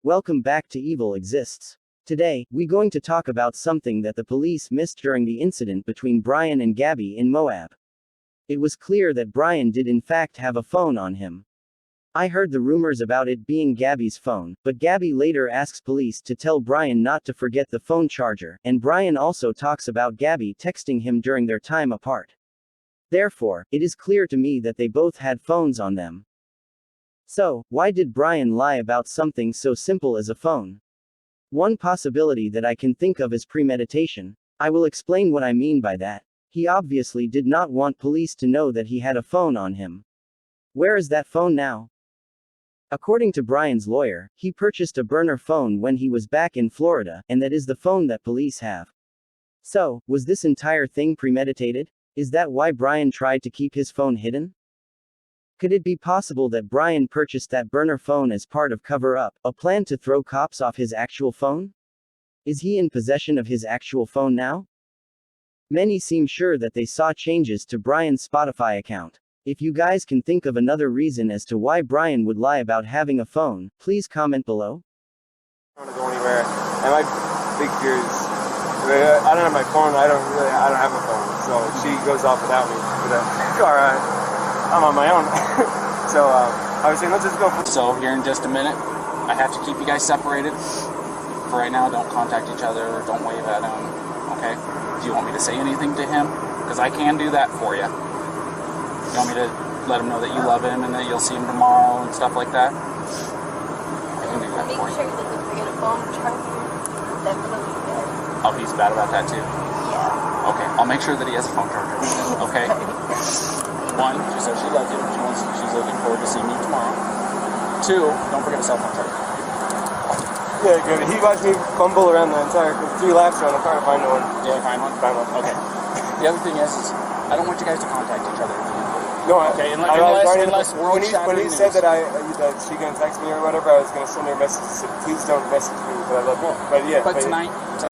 Welcome back to Evil Exists. Today, we're going to talk about something that the police missed during the incident between Brian and Gabby in Moab. It was clear that Brian did in fact have a phone on him. I heard the rumors about it being Gabby's phone, but Gabby later asks police to tell Brian not to forget the phone charger, and Brian also talks about Gabby texting him during their time apart. Therefore, it is clear to me that they both had phones on them. So, why did Brian lie about something so simple as a phone? One possibility that I can think of is premeditation. I will explain what I mean by that. He obviously did not want police to know that he had a phone on him. Where is that phone now? According to Brian's lawyer, he purchased a burner phone when he was back in Florida, and that is the phone that police have. So, was this entire thing premeditated? Is that why Brian tried to keep his phone hidden? Could it be possible that Brian purchased that burner phone as part of cover-up, a plan to throw cops off his actual phone? Is he in possession of his actual phone now? Many seem sure that they saw changes to Brian's Spotify account. If you guys can think of another reason as to why Brian would lie about having a phone, please comment below. I don't want to go anywhere, and my big fear is, I don't have my phone, I don't have a phone, so she goes off without me, but alright, I'm on my own. So I was saying, let's just go. So here in just a minute, I have to keep you guys separated. For right now, don't contact each other, don't wave at him, okay? Do you want me to say anything to him? Because I can do that for you. You want me to let him know that you love him and that you'll see him tomorrow and stuff like that? I can do that for you. Make sure that if we get a phone charger, definitely good. Oh, he's bad about that too? Yeah. Okay, I'll make sure that he has a phone charger. Okay? One, she said she loves you. She's looking forward to seeing you tomorrow. Two, don't forget a cell phone charger. Yeah, good. He watched me fumble around the entire 3 laps around the car to find one. Yeah, find one? Find one. Okay. The other thing is I don't want you guys to contact each other. No, okay, unless when he said that she gonna text me or whatever, I was gonna send her a message that said, please don't message me, but I love you. But yeah. But tonight,